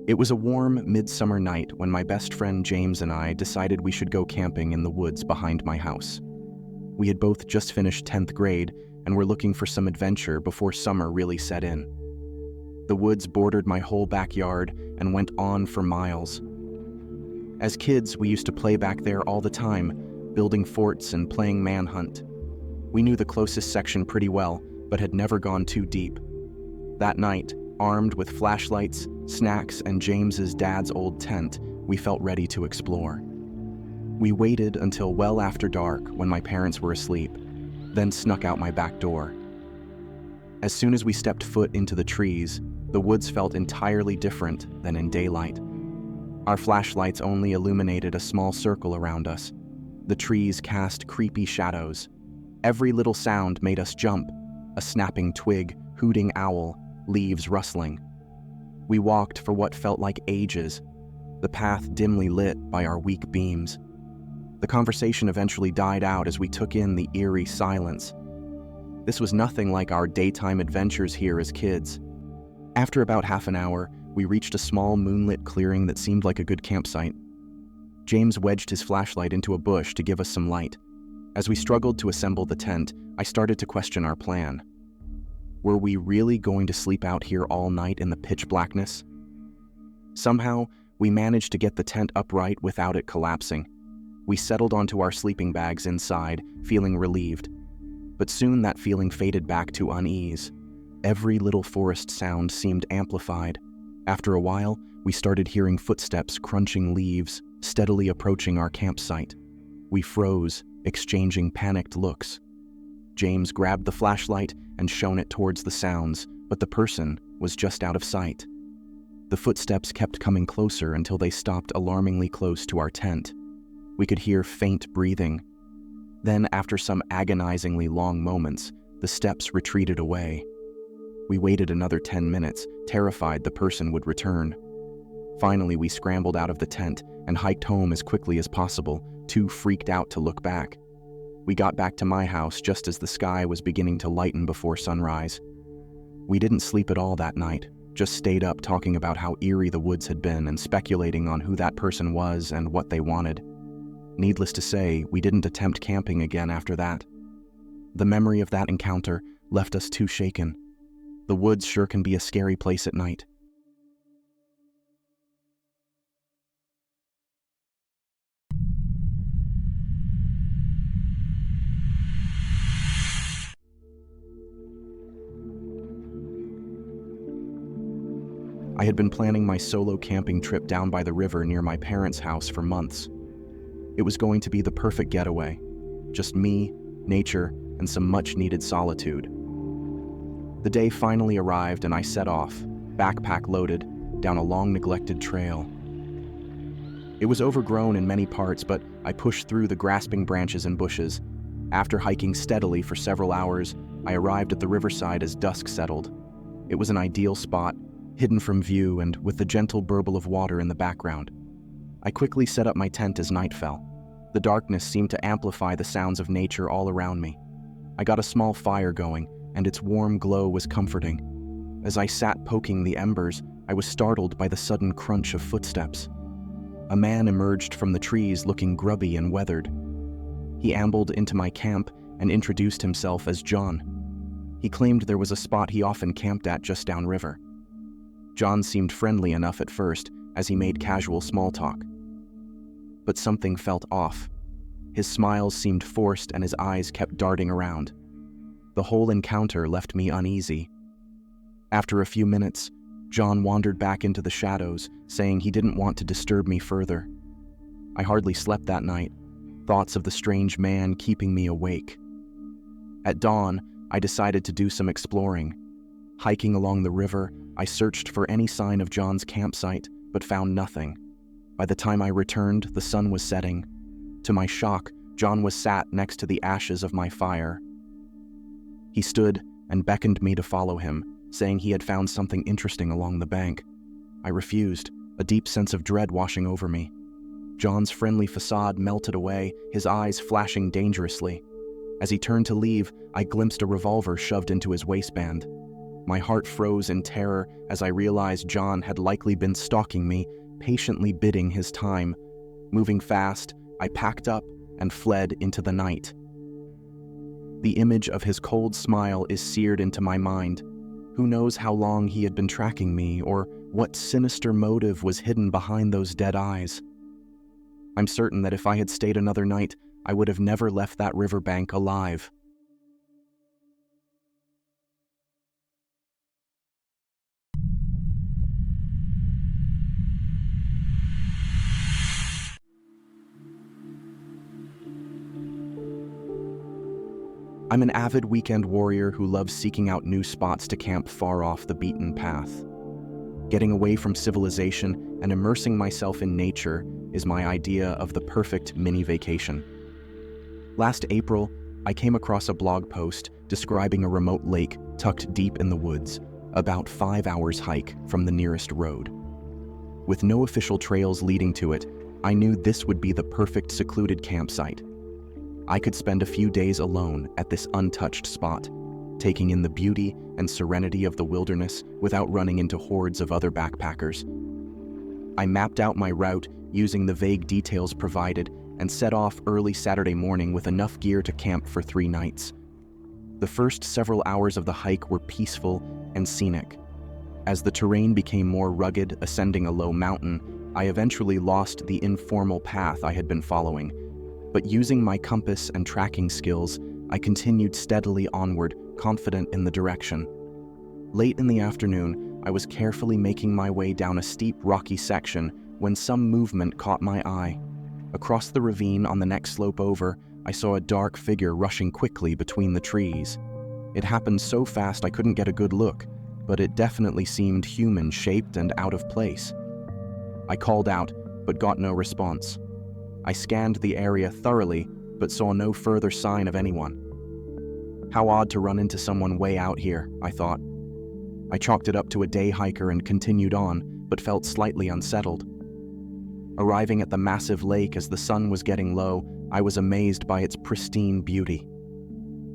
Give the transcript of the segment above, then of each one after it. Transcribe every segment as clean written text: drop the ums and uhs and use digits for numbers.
It was a warm, midsummer night when my best friend James and I decided we should go camping in the woods behind my house. We had both just finished 10th grade and were looking for some adventure before summer really set in. The woods bordered my whole backyard and went on for miles. As kids, we used to play back there all the time, building forts and playing manhunt. We knew the closest section pretty well, but had never gone too deep. That night, armed with flashlights, snacks, and James's dad's old tent, we felt ready to explore. We waited until well after dark when my parents were asleep, then snuck out my back door. As soon as we stepped foot into the trees, the woods felt entirely different than in daylight. Our flashlights only illuminated a small circle around us. The trees cast creepy shadows. Every little sound made us jump: a snapping twig, hooting owl, leaves rustling. We walked for what felt like ages, the path dimly lit by our weak beams. The conversation eventually died out as we took in the eerie silence. This was nothing like our daytime adventures here as kids. After about half an hour, we reached a small moonlit clearing that seemed like a good campsite. James wedged his flashlight into a bush to give us some light. As we struggled to assemble the tent, I started to question our plan. Were we really going to sleep out here all night in the pitch blackness? Somehow, we managed to get the tent upright without it collapsing. We settled onto our sleeping bags inside, feeling relieved. But soon that feeling faded back to unease. Every little forest sound seemed amplified. After a while, we started hearing footsteps crunching leaves, steadily approaching our campsite. We froze, exchanging panicked looks. James grabbed the flashlight and shone it towards the sounds, but the person was just out of sight. The footsteps kept coming closer until they stopped alarmingly close to our tent. We could hear faint breathing. Then, after some agonizingly long moments, the steps retreated away. We waited another 10 minutes, terrified the person would return. Finally, we scrambled out of the tent and hiked home as quickly as possible, too freaked out to look back. We got back to my house just as the sky was beginning to lighten before sunrise. We didn't sleep at all that night, just stayed up talking about how eerie the woods had been and speculating on who that person was and what they wanted. Needless to say, we didn't attempt camping again after that. The memory of that encounter left us too shaken. The woods sure can be a scary place at night. I had been planning my solo camping trip down by the river near my parents' house for months. It was going to be the perfect getaway. Just me, nature, and some much-needed solitude. The day finally arrived and I set off, backpack loaded, down a long-neglected trail. It was overgrown in many parts, but I pushed through the grasping branches and bushes. After hiking steadily for several hours, I arrived at the riverside as dusk settled. It was an ideal spot, hidden from view and with the gentle burble of water in the background. I quickly set up my tent as night fell. The darkness seemed to amplify the sounds of nature all around me. I got a small fire going, and its warm glow was comforting. As I sat poking the embers, I was startled by the sudden crunch of footsteps. A man emerged from the trees looking grubby and weathered. He ambled into my camp and introduced himself as John. He claimed there was a spot he often camped at just downriver. John seemed friendly enough at first as he made casual small talk. But something felt off. His smiles seemed forced and his eyes kept darting around. The whole encounter left me uneasy. After a few minutes, John wandered back into the shadows, saying he didn't want to disturb me further. I hardly slept that night, thoughts of the strange man keeping me awake. At dawn, I decided to do some exploring. Hiking along the river, I searched for any sign of John's campsite, but found nothing. By the time I returned, the sun was setting. To my shock, John was sat next to the ashes of my fire. He stood and beckoned me to follow him, saying he had found something interesting along the bank. I refused, a deep sense of dread washing over me. John's friendly facade melted away, his eyes flashing dangerously. As he turned to leave, I glimpsed a revolver shoved into his waistband. My heart froze in terror as I realized John had likely been stalking me, patiently biding his time. Moving fast, I packed up and fled into the night. The image of his cold smile is seared into my mind. Who knows how long he had been tracking me, or what sinister motive was hidden behind those dead eyes. I'm certain that if I had stayed another night, I would have never left that riverbank alive. I'm an avid weekend warrior who loves seeking out new spots to camp far off the beaten path. Getting away from civilization and immersing myself in nature is my idea of the perfect mini vacation. Last April, I came across a blog post describing a remote lake tucked deep in the woods, about 5 hours hike from the nearest road. With no official trails leading to it, I knew this would be the perfect secluded campsite. I could spend a few days alone at this untouched spot, taking in the beauty and serenity of the wilderness without running into hordes of other backpackers. I mapped out my route using the vague details provided and set off early Saturday morning with enough gear to camp for 3 nights. The first several hours of the hike were peaceful and scenic. As the terrain became more rugged, ascending a low mountain, I eventually lost the informal path I had been following. But using my compass and tracking skills, I continued steadily onward, confident in the direction. Late in the afternoon, I was carefully making my way down a steep, rocky section when some movement caught my eye. Across the ravine on the next slope over, I saw a dark figure rushing quickly between the trees. It happened so fast I couldn't get a good look, but it definitely seemed human-shaped and out of place. I called out, but got no response. I scanned the area thoroughly, but saw no further sign of anyone. How odd to run into someone way out here, I thought. I chalked it up to a day hiker and continued on, but felt slightly unsettled. Arriving at the massive lake as the sun was getting low, I was amazed by its pristine beauty.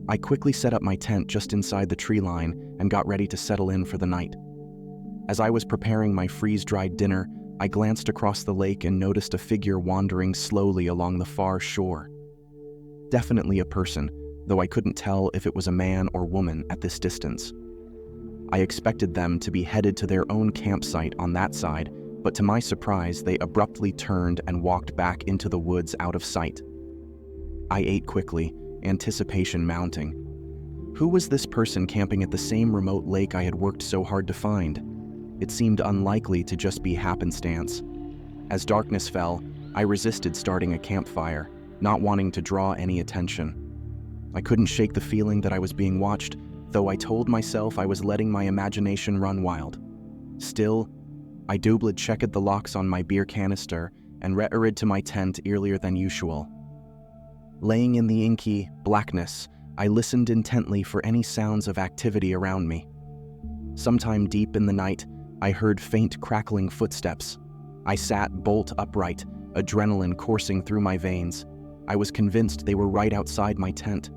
I quickly set up my tent just inside the tree line and got ready to settle in for the night. As I was preparing my freeze-dried dinner, I glanced across the lake and noticed a figure wandering slowly along the far shore. Definitely a person, though I couldn't tell if it was a man or woman at this distance. I expected them to be headed to their own campsite on that side, but to my surprise, they abruptly turned and walked back into the woods out of sight. I ate quickly, anticipation mounting. Who was this person camping at the same remote lake I had worked so hard to find? It seemed unlikely to just be happenstance. As darkness fell, I resisted starting a campfire, not wanting to draw any attention. I couldn't shake the feeling that I was being watched, though I told myself I was letting my imagination run wild. Still, I double-checked the locks on my beer canister and returned to my tent earlier than usual. Laying in the inky blackness, I listened intently for any sounds of activity around me. Sometime deep in the night, I heard faint crackling footsteps. I sat bolt upright, adrenaline coursing through my veins. I was convinced they were right outside my tent.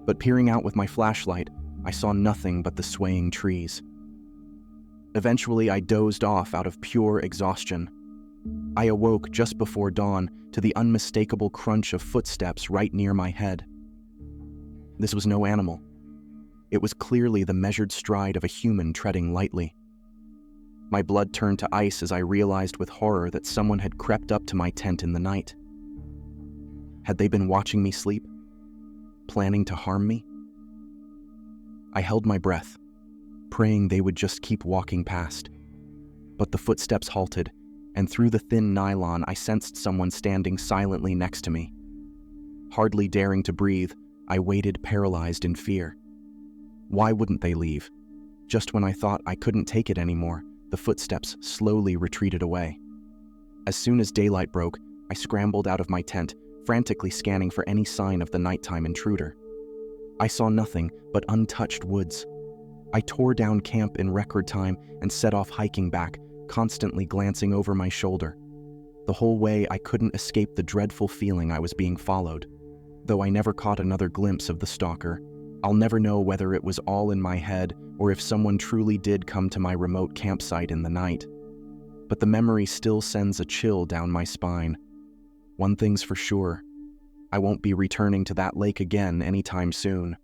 But peering out with my flashlight, I saw nothing but the swaying trees. Eventually, I dozed off out of pure exhaustion. I awoke just before dawn to the unmistakable crunch of footsteps right near my head. This was no animal. It was clearly the measured stride of a human treading lightly. My blood turned to ice as I realized with horror that someone had crept up to my tent in the night. Had they been watching me sleep? Planning to harm me? I held my breath, praying they would just keep walking past. But the footsteps halted, and through the thin nylon I sensed someone standing silently next to me. Hardly daring to breathe, I waited paralyzed in fear. Why wouldn't they leave? Just when I thought I couldn't take it anymore, the footsteps slowly retreated away. As soon as daylight broke, I scrambled out of my tent, frantically scanning for any sign of the nighttime intruder. I saw nothing but untouched woods. I tore down camp in record time and set off hiking back, constantly glancing over my shoulder. The whole way I couldn't escape the dreadful feeling I was being followed. Though I never caught another glimpse of the stalker, I'll never know whether it was all in my head or if someone truly did come to my remote campsite in the night. But the memory still sends a chill down my spine. One thing's for sure, I won't be returning to that lake again anytime soon.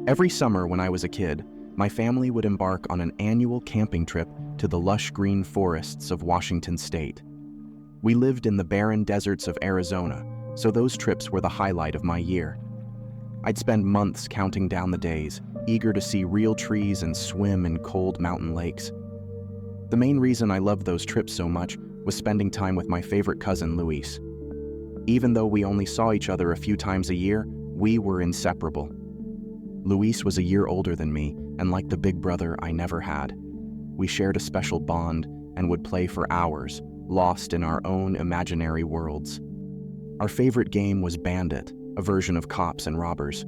Every summer when I was a kid, my family would embark on an annual camping trip to the lush green forests of Washington state. We lived in the barren deserts of Arizona, so those trips were the highlight of my year. I'd spend months counting down the days, eager to see real trees and swim in cold mountain lakes. The main reason I loved those trips so much was spending time with my favorite cousin, Luis. Even though we only saw each other a few times a year, we were inseparable. Luis was a year older than me, and like the big brother I never had. We shared a special bond and would play for hours, lost in our own imaginary worlds. Our favorite game was Bandit, a version of cops and robbers.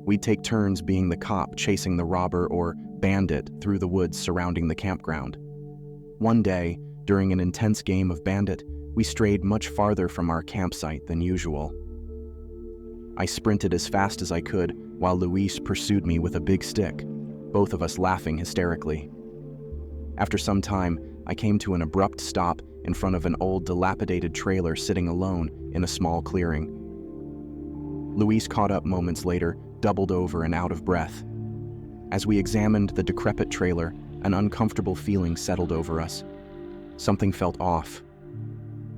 We'd take turns being the cop chasing the robber or bandit through the woods surrounding the campground. One day, during an intense game of Bandit, we strayed much farther from our campsite than usual. I sprinted as fast as I could while Luis pursued me with a big stick, both of us laughing hysterically. After some time, I came to an abrupt stop in front of an old dilapidated trailer sitting alone in a small clearing. Luis caught up moments later, doubled over and out of breath. As we examined the decrepit trailer, an uncomfortable feeling settled over us. Something felt off.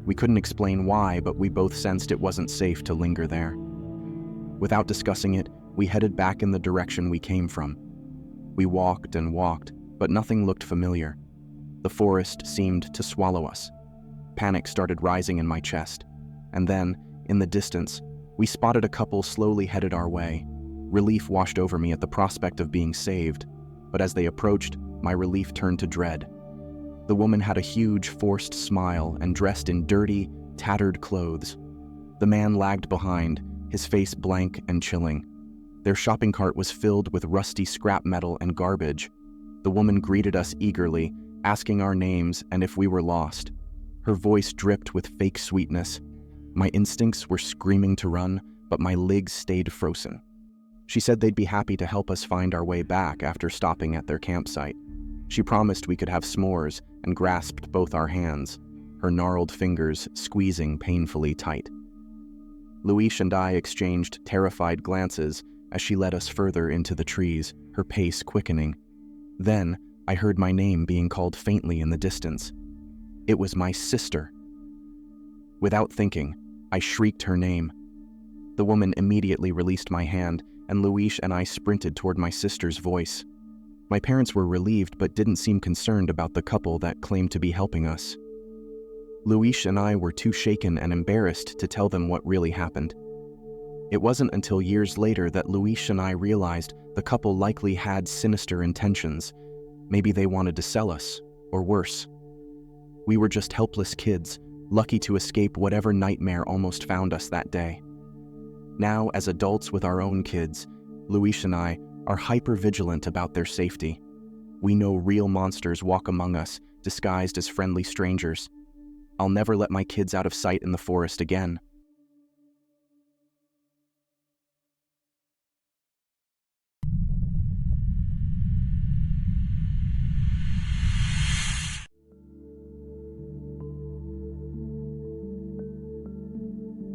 We couldn't explain why, but we both sensed it wasn't safe to linger there. Without discussing it, we headed back in the direction we came from. We walked and walked, but nothing looked familiar. The forest seemed to swallow us. Panic started rising in my chest. And then, in the distance, we spotted a couple slowly headed our way. Relief washed over me at the prospect of being saved, but as they approached, my relief turned to dread. The woman had a huge, forced smile and dressed in dirty, tattered clothes. The man lagged behind, his face blank and chilling. Their shopping cart was filled with rusty scrap metal and garbage. The woman greeted us eagerly, asking our names and if we were lost. Her voice dripped with fake sweetness. My instincts were screaming to run, but my legs stayed frozen. She said they'd be happy to help us find our way back after stopping at their campsite. She promised we could have s'mores and grasped both our hands, her gnarled fingers squeezing painfully tight. Luis and I exchanged terrified glances as she led us further into the trees, her pace quickening. Then, I heard my name being called faintly in the distance. It was my sister. Without thinking, I shrieked her name. The woman immediately released my hand, and Luis and I sprinted toward my sister's voice. My parents were relieved but didn't seem concerned about the couple that claimed to be helping us. Luis and I were too shaken and embarrassed to tell them what really happened. It wasn't until years later that Luis and I realized the couple likely had sinister intentions. Maybe they wanted to sell us, or worse. We were just helpless kids, lucky to escape whatever nightmare almost found us that day. Now, as adults with our own kids, Luis and I are hyper-vigilant about their safety. We know real monsters walk among us, disguised as friendly strangers. I'll never let my kids out of sight in the forest again.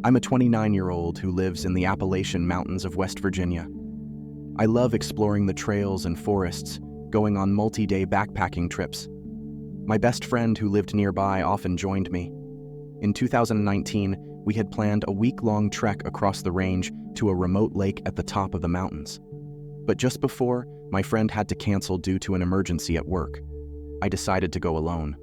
I'm a 29-year-old who lives in the Appalachian Mountains of West Virginia. I love exploring the trails and forests, going on multi-day backpacking trips. My best friend who lived nearby often joined me. In 2019, we had planned a week-long trek across the range to a remote lake at the top of the mountains. But just before, my friend had to cancel due to an emergency at work. I decided to go alone.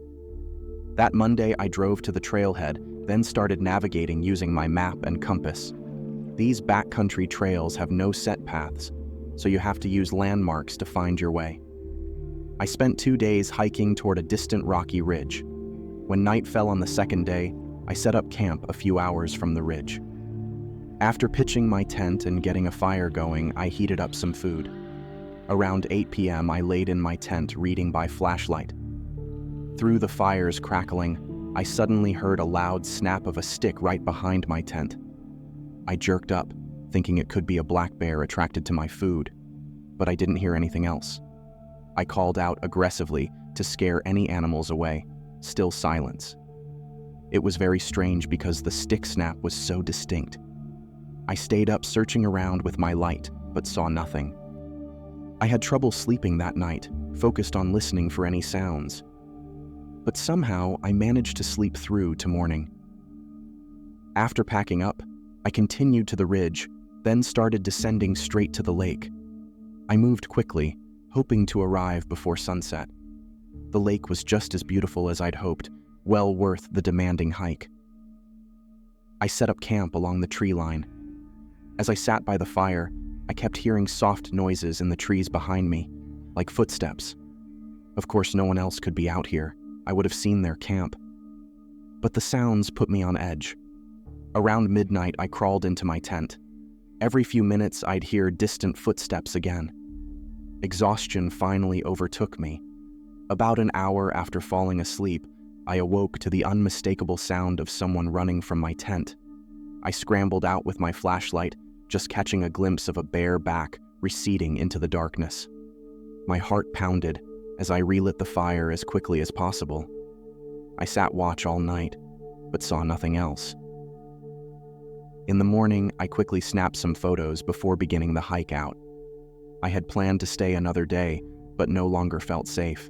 That Monday, I drove to the trailhead, then started navigating using my map and compass. These backcountry trails have no set paths, so you have to use landmarks to find your way. I spent 2 days hiking toward a distant rocky ridge. When night fell on the second day, I set up camp a few hours from the ridge. After pitching my tent and getting a fire going, I heated up some food. Around 8 p.m., I laid in my tent reading by flashlight. Through the fire's crackling, I suddenly heard a loud snap of a stick right behind my tent. I jerked up, thinking it could be a black bear attracted to my food, but I didn't hear anything else. I called out aggressively to scare any animals away. Still silence. It was very strange because the stick snap was so distinct. I stayed up searching around with my light, but saw nothing. I had trouble sleeping that night, focused on listening for any sounds. But somehow I managed to sleep through to morning. After packing up, I continued to the ridge, then started descending straight to the lake. I moved quickly, hoping to arrive before sunset. The lake was just as beautiful as I'd hoped, well worth the demanding hike. I set up camp along the tree line. As I sat by the fire, I kept hearing soft noises in the trees behind me, like footsteps. Of course, no one else could be out here. I would have seen their camp. But the sounds put me on edge. Around midnight, I crawled into my tent. Every few minutes, I'd hear distant footsteps again. Exhaustion finally overtook me. About an hour after falling asleep, I awoke to the unmistakable sound of someone running from my tent. I scrambled out with my flashlight, just catching a glimpse of a bare back receding into the darkness. My heart pounded as I relit the fire as quickly as possible. I sat watch all night, but saw nothing else. In the morning, I quickly snapped some photos before beginning the hike out. I had planned to stay another day, but no longer felt safe.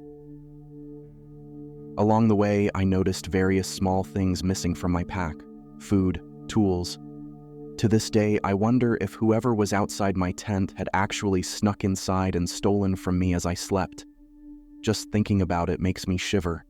Along the way, I noticed various small things missing from my pack: food, tools. To this day, I wonder if whoever was outside my tent had actually snuck inside and stolen from me as I slept. Just thinking about it makes me shiver.